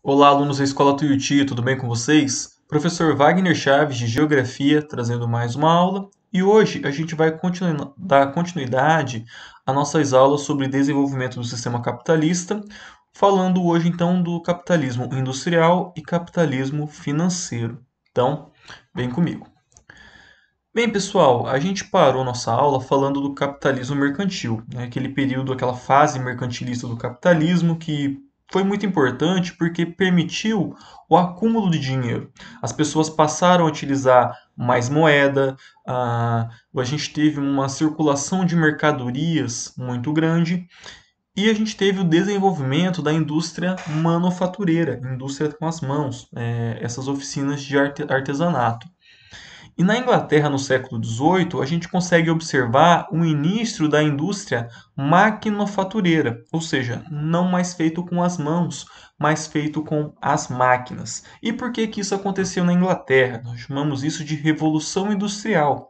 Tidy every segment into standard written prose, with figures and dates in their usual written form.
Olá, alunos da Escola Tuiuti, tudo bem com vocês? Professor Wagner Chaves, de Geografia, trazendo mais uma aula. E hoje a gente vai dar continuidade às nossas aulas sobre desenvolvimento do sistema capitalista, falando hoje então do capitalismo industrial e capitalismo financeiro. Então, vem comigo. Bem, pessoal, a gente parou nossa aula falando do capitalismo mercantil, né? Aquele período, aquela fase mercantilista do capitalismo que foi muito importante porque permitiu o acúmulo de dinheiro. As pessoas passaram a utilizar mais moeda, a gente teve uma circulação de mercadorias muito grande e a gente teve o desenvolvimento da indústria manufatureira, indústria com as mãos, essas oficinas de artesanato. E na Inglaterra, no século XVIII, a gente consegue observar o início da indústria maquinofatureira, ou seja, não mais feito com as mãos, mas feito com as máquinas. E por que que isso aconteceu na Inglaterra? Nós chamamos isso de Revolução Industrial.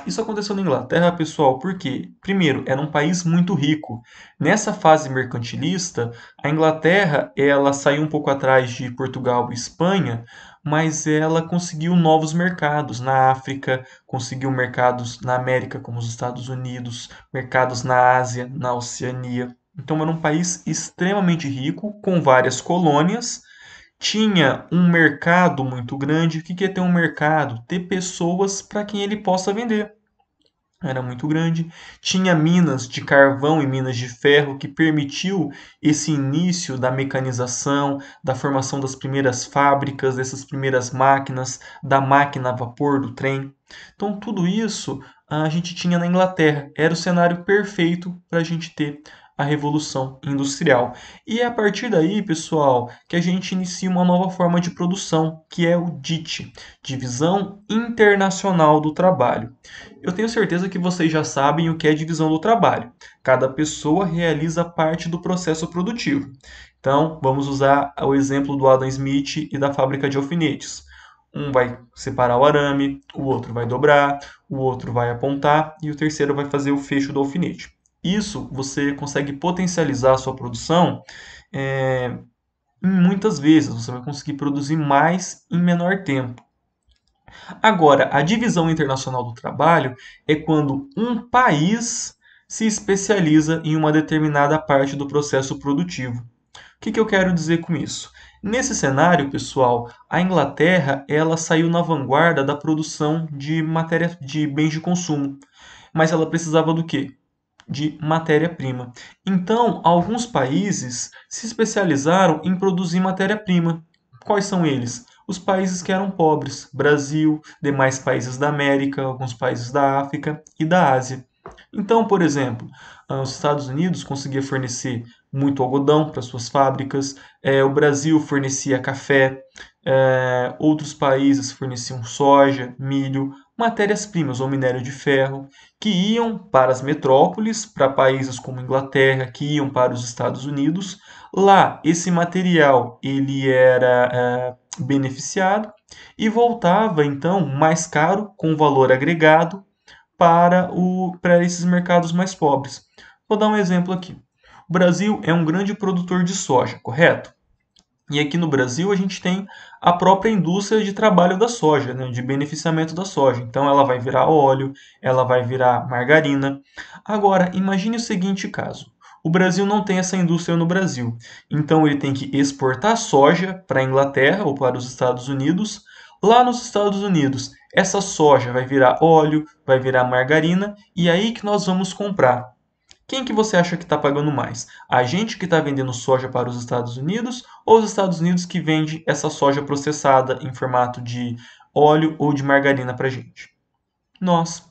Isso aconteceu na Inglaterra, pessoal, porque, primeiro, era um país muito rico. Nessa fase mercantilista, a Inglaterra ela saiu um pouco atrás de Portugal e Espanha, mas ela conseguiu novos mercados na África, conseguiu mercados na América, como os Estados Unidos, mercados na Ásia, na Oceania. Então, era um país extremamente rico, com várias colônias, tinha um mercado muito grande. O que é ter um mercado? Ter pessoas para quem ele possa vender. Era muito grande. Tinha minas de carvão e minas de ferro que permitiu esse início da mecanização, da formação das primeiras fábricas, dessas primeiras máquinas, da máquina a vapor, do trem. Então, tudo isso a gente tinha na Inglaterra. Era o cenário perfeito para a gente ter a Revolução Industrial. E é a partir daí, pessoal, que a gente inicia uma nova forma de produção, que é o DIT, Divisão Internacional do Trabalho. Eu tenho certeza que vocês já sabem o que é divisão do trabalho. Cada pessoa realiza parte do processo produtivo. Então, vamos usar o exemplo do Adam Smith e da fábrica de alfinetes. Um vai separar o arame, o outro vai dobrar, o outro vai apontar e o terceiro vai fazer o fecho do alfinete. Isso você consegue potencializar a sua produção é, em muitas vezes. Você vai conseguir produzir mais em menor tempo. Agora, a divisão internacional do trabalho é quando um país se especializa em uma determinada parte do processo produtivo. O que eu quero dizer com isso? Nesse cenário, pessoal, a Inglaterra ela saiu na vanguarda da produção de matéria de bens de consumo, mas ela precisava do quê? De matéria-prima. Então, alguns países se especializaram em produzir matéria-prima. Quais são eles? Os países que eram pobres: Brasil, demais países da América, alguns países da África e da Ásia. Então, por exemplo, os Estados Unidos conseguia fornecer muito algodão para suas fábricas, o Brasil fornecia café, outros países forneciam soja, milho, matérias-primas ou minério de ferro, que iam para as metrópoles, para países como Inglaterra, que iam para os Estados Unidos. Lá, esse material ele era beneficiado e voltava então mais caro, com valor agregado, para esses mercados mais pobres. Vou dar um exemplo aqui. O Brasil é um grande produtor de soja, correto? E aqui no Brasil a gente tem a própria indústria de trabalho da soja, né, de beneficiamento da soja. Então ela vai virar óleo, ela vai virar margarina. Agora, imagine o seguinte caso. O Brasil não tem essa indústria no Brasil. Então ele tem que exportar soja para a Inglaterra ou para os Estados Unidos. Lá nos Estados Unidos, essa soja vai virar óleo, vai virar margarina e é aí que nós vamos comprar. Quem que você acha que está pagando mais? A gente que está vendendo soja para os Estados Unidos ou os Estados Unidos que vende essa soja processada em formato de óleo ou de margarina para a gente? Nós.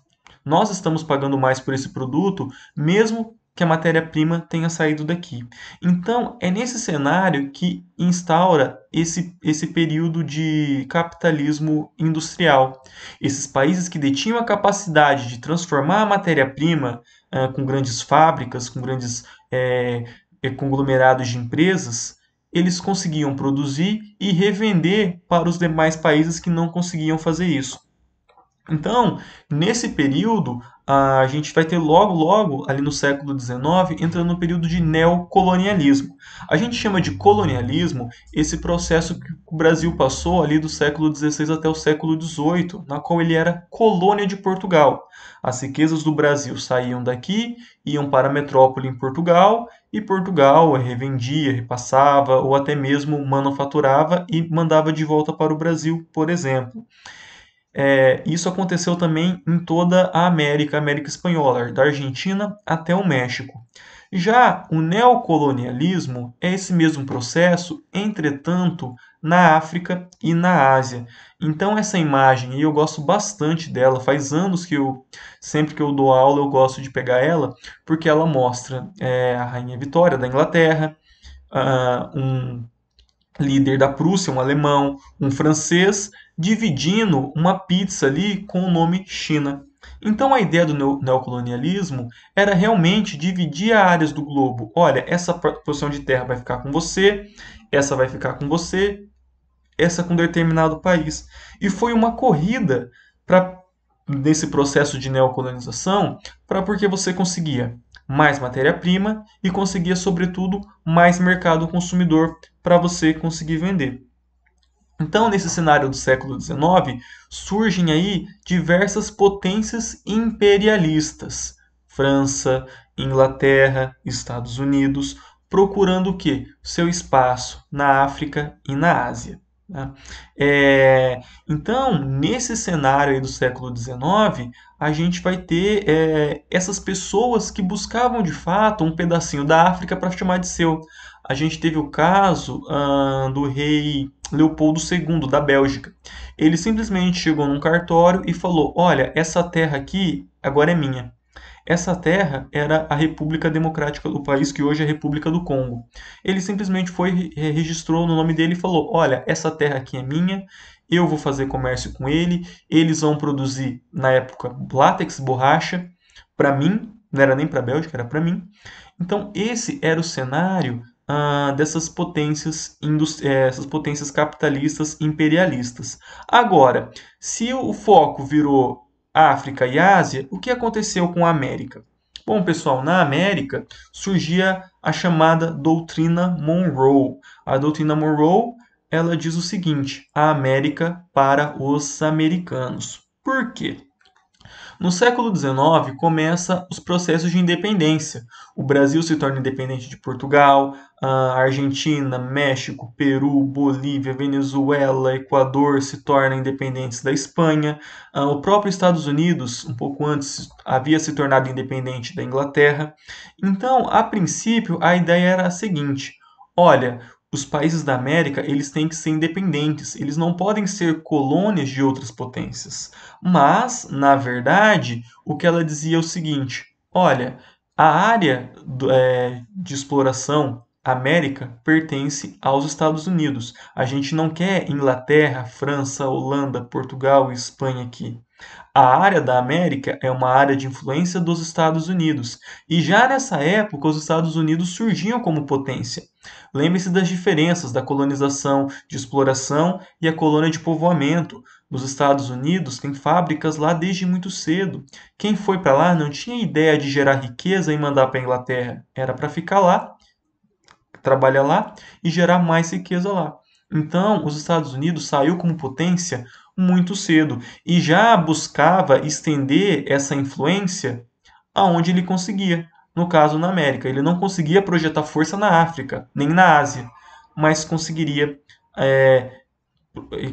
Nós estamos pagando mais por esse produto, mesmo que a matéria-prima tenha saído daqui. Então, é nesse cenário que instaura esse período de capitalismo industrial. Esses países que detinham a capacidade de transformar a matéria-prima com grandes fábricas, com grandes conglomerados de empresas, eles conseguiam produzir e revender para os demais países que não conseguiam fazer isso. Então, nesse período, a gente vai ter logo, logo, ali no século XIX, entrando no período de neocolonialismo. A gente chama de colonialismo esse processo que o Brasil passou ali do século XVI até o século XVIII, na qual ele era colônia de Portugal. As riquezas do Brasil saíam daqui, iam para a metrópole em Portugal, e Portugal revendia, repassava ou até mesmo manufaturava e mandava de volta para o Brasil, por exemplo. Isso aconteceu também em toda a América Espanhola, da Argentina até o México. Já o neocolonialismo é esse mesmo processo, entretanto, na África e na Ásia. Então essa imagem, e eu gosto bastante dela, faz anos que sempre que eu dou aula, eu gosto de pegar ela, porque ela mostra a Rainha Vitória da Inglaterra, um líder da Prússia, um alemão, um francês, dividindo uma pizza ali com o nome China. Então a ideia do neocolonialismo era realmente dividir áreas do globo. Olha, essa porção de terra vai ficar com você, essa vai ficar com você, essa com determinado país. E foi uma corrida para nesse processo de neocolonização para porque você conseguia mais matéria-prima e conseguia, sobretudo, mais mercado consumidor para você conseguir vender. Então, nesse cenário do século XIX, surgem aí diversas potências imperialistas. França, Inglaterra, Estados Unidos, procurando o quê? Seu espaço na África e na Ásia. Né? Então, nesse cenário aí do século XIX, a gente vai ter essas pessoas que buscavam de fato um pedacinho da África para chamar de seu. A gente teve o caso do rei Leopoldo II, da Bélgica. Ele simplesmente chegou num cartório e falou: Olha, essa terra aqui agora é minha. Essa terra era a República Democrática do país, que hoje é a República do Congo. Ele simplesmente foi, registrou no nome dele e falou: Olha, essa terra aqui é minha, eu vou fazer comércio com ele, eles vão produzir, na época, látex, borracha, para mim, não era nem para a Bélgica, era para mim. Então, esse era o cenário dessas potências, essas potências capitalistas imperialistas. Agora, se o foco virou África e Ásia, o que aconteceu com a América? Bom, pessoal, na América surgia a chamada doutrina Monroe. A doutrina Monroe, ela diz o seguinte: a América para os americanos. Por quê? No século XIX, começa os processos de independência. O Brasil se torna independente de Portugal, a Argentina, México, Peru, Bolívia, Venezuela, Equador se tornam independentes da Espanha. O próprio Estados Unidos, um pouco antes, havia se tornado independente da Inglaterra. Então, a princípio, a ideia era a seguinte: olha, os países da América, eles têm que ser independentes, eles não podem ser colônias de outras potências. Mas, na verdade, o que ela dizia é o seguinte: olha, a área de exploração América pertence aos Estados Unidos. A gente não quer Inglaterra, França, Holanda, Portugal e Espanha aqui. A área da América é uma área de influência dos Estados Unidos. E já nessa época, os Estados Unidos surgiam como potência. Lembre-se das diferenças da colonização de exploração e a colônia de povoamento. Nos Estados Unidos, tem fábricas lá desde muito cedo. Quem foi para lá não tinha ideia de gerar riqueza e mandar para a Inglaterra. Era para ficar lá, trabalhar lá e gerar mais riqueza lá. Então, os Estados Unidos saiu como potência muito cedo e já buscava estender essa influência aonde ele conseguia. No caso, na América. Ele não conseguia projetar força na África, nem na Ásia, mas conseguiria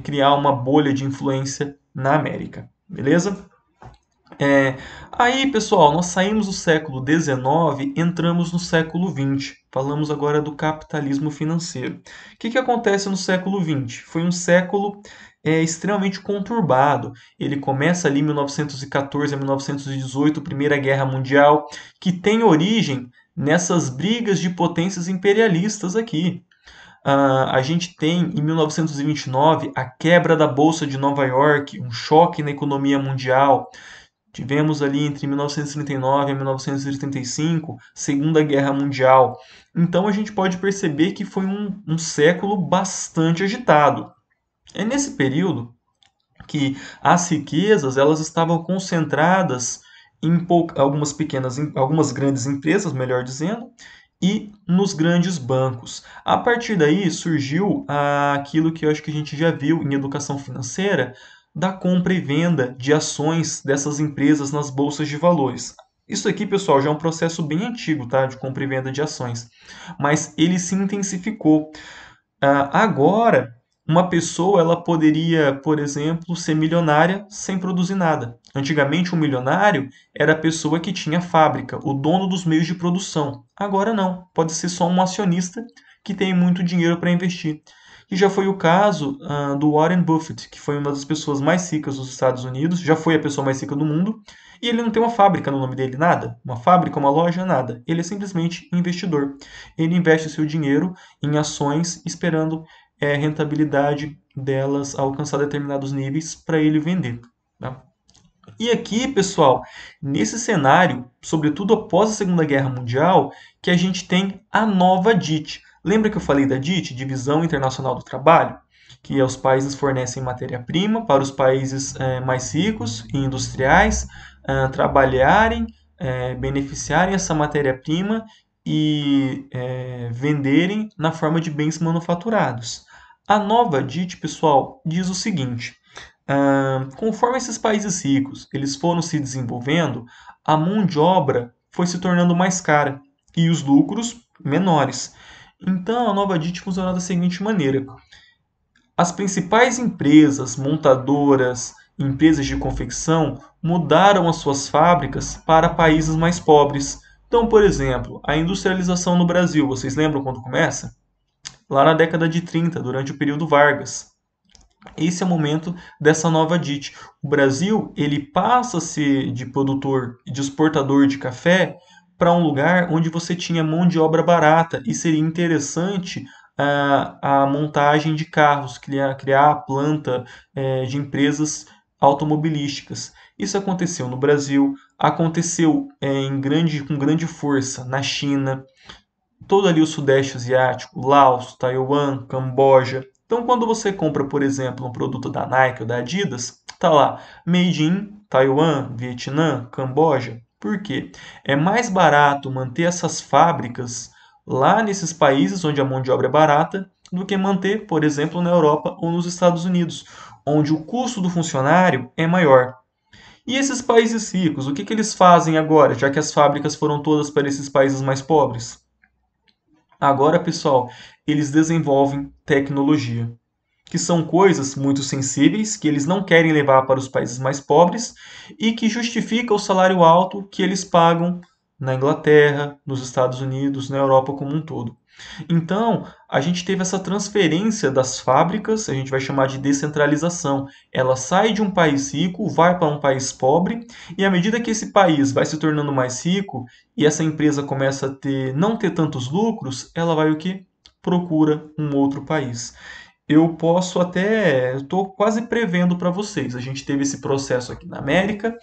criar uma bolha de influência na América. Beleza? Aí, pessoal, nós saímos do século XIX, entramos no século XX. Falamos agora do capitalismo financeiro. O que acontece no século XX? Foi um século extremamente conturbado. Ele começa ali em 1914 a 1918, Primeira Guerra Mundial, que tem origem nessas brigas de potências imperialistas aqui. A gente tem, em 1929, a quebra da Bolsa de Nova York, um choque na economia mundial. Tivemos ali entre 1939 e 1935, Segunda Guerra Mundial. Então a gente pode perceber que foi um século bastante agitado. É nesse período que as riquezas elas estavam concentradas em algumas grandes empresas, melhor dizendo, e nos grandes bancos. A partir daí surgiu aquilo que eu acho que a gente já viu em educação financeira, da compra e venda de ações dessas empresas nas bolsas de valores. Isso aqui, pessoal, já é um processo bem antigo, tá? De compra e venda de ações, mas ele se intensificou. Agora, uma pessoa ela poderia, por exemplo, ser milionária sem produzir nada. Antigamente, um milionário era a pessoa que tinha fábrica, o dono dos meios de produção. Agora não, pode ser só um acionista que tem muito dinheiro para investir. E já foi o caso do Warren Buffett, que foi uma das pessoas mais ricas dos Estados Unidos, já foi a pessoa mais rica do mundo, e ele não tem uma fábrica no nome dele, nada. Uma fábrica, uma loja, nada. Ele é simplesmente investidor. Ele investe seu dinheiro em ações, esperando rentabilidade delas alcançar determinados níveis para ele vender. Tá? E aqui, pessoal, nesse cenário, sobretudo após a Segunda Guerra Mundial, que a gente tem a nova DIT. Lembra que eu falei da DIT, Divisão Internacional do Trabalho? Que os países fornecem matéria-prima para os países mais ricos e industriais trabalharem, beneficiarem essa matéria-prima e venderem na forma de bens manufaturados. A nova DIT, pessoal, diz o seguinte: conforme esses países ricos eles foram se desenvolvendo, a mão de obra foi se tornando mais cara e os lucros menores. Então, a nova DIT funciona da seguinte maneira: as principais empresas montadoras, empresas de confecção, mudaram as suas fábricas para países mais pobres. Então, por exemplo, a industrialização no Brasil, vocês lembram quando começa? Lá na década de 30, durante o período Vargas. Esse é o momento dessa nova DIT. O Brasil ele passa a ser de produtor e de exportador de café para um lugar onde você tinha mão de obra barata e seria interessante a montagem de carros, criar a planta de empresas automobilísticas. Isso aconteceu no Brasil, aconteceu com grande força na China, todo ali o Sudeste Asiático, Laos, Taiwan, Camboja. Então, quando você compra, por exemplo, um produto da Nike ou da Adidas, tá lá Made in Taiwan, Vietnã, Camboja. Por quê? É mais barato manter essas fábricas lá nesses países onde a mão de obra é barata do que manter, por exemplo, na Europa ou nos Estados Unidos, onde o custo do funcionário é maior. E esses países ricos, o que eles fazem agora, já que as fábricas foram todas para esses países mais pobres? Agora, pessoal, eles desenvolvem tecnologia, que são coisas muito sensíveis que eles não querem levar para os países mais pobres e que justifica o salário alto que eles pagam na Inglaterra, nos Estados Unidos, na Europa como um todo. Então, a gente teve essa transferência das fábricas, a gente vai chamar de descentralização. Ela sai de um país rico, vai para um país pobre, e à medida que esse país vai se tornando mais rico e essa empresa começa a não ter tantos lucros, ela vai o que? Procura um outro país. Eu estou quase prevendo para vocês. A gente teve esse processo aqui na América,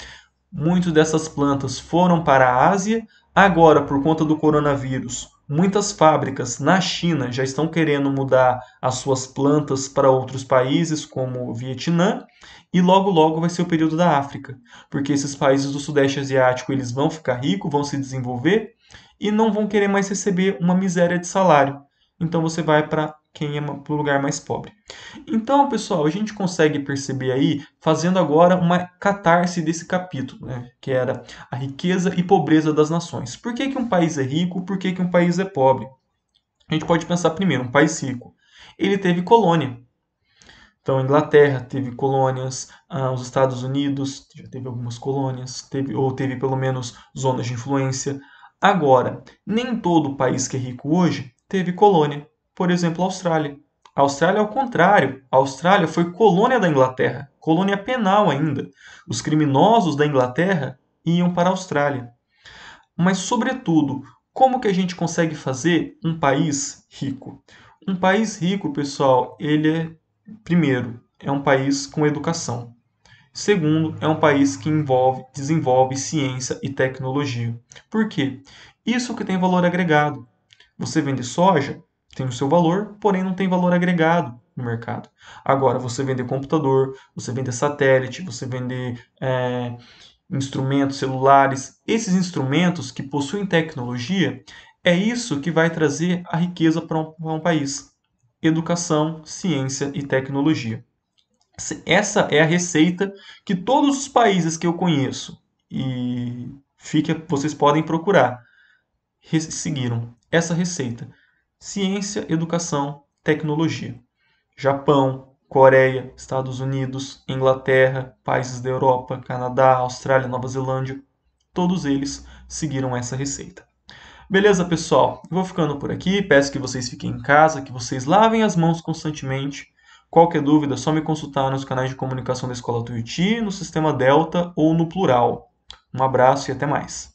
muitas dessas plantas foram para a Ásia. Agora, por conta do coronavírus, muitas fábricas na China já estão querendo mudar as suas plantas para outros países, como o Vietnã, e logo logo vai ser o período da África, porque esses países do Sudeste Asiático eles vão ficar ricos, vão se desenvolver e não vão querer mais receber uma miséria de salário. Então você vai para para o lugar mais pobre. Então, pessoal, a gente consegue perceber aí, fazendo agora uma catarse desse capítulo, né, que era a riqueza e pobreza das nações. Por que um país é rico? Por que um país é pobre? A gente pode pensar primeiro, um país rico. Ele teve colônia. Então, a Inglaterra teve colônias, os Estados Unidos já teve algumas colônias, ou teve pelo menos zonas de influência. Agora, nem todo país que é rico hoje teve colônia. Por exemplo, a Austrália. A Austrália é o contrário. A Austrália foi colônia da Inglaterra, colônia penal ainda. Os criminosos da Inglaterra iam para a Austrália. Mas, sobretudo, como que a gente consegue fazer um país rico? Um país rico, pessoal, primeiro, é um país com educação. Segundo, é um país que desenvolve ciência e tecnologia. Por quê? Isso que tem valor agregado. Você vende soja, tem o seu valor, porém não tem valor agregado no mercado. Agora, você vender computador, você vender satélite, você vender instrumentos celulares, esses instrumentos que possuem tecnologia, é isso que vai trazer a riqueza para um país. Educação, ciência e tecnologia. Essa é a receita que todos os países que eu conheço, e vocês podem procurar, seguiram essa receita. Ciência, educação, tecnologia. Japão, Coreia, Estados Unidos, Inglaterra, países da Europa, Canadá, Austrália, Nova Zelândia, todos eles seguiram essa receita. Beleza, pessoal? Eu vou ficando por aqui. Peço que vocês fiquem em casa, que vocês lavem as mãos constantemente. Qualquer dúvida, é só me consultar nos canais de comunicação da Escola Tuiuti, no Sistema Delta ou no Plural. Um abraço e até mais.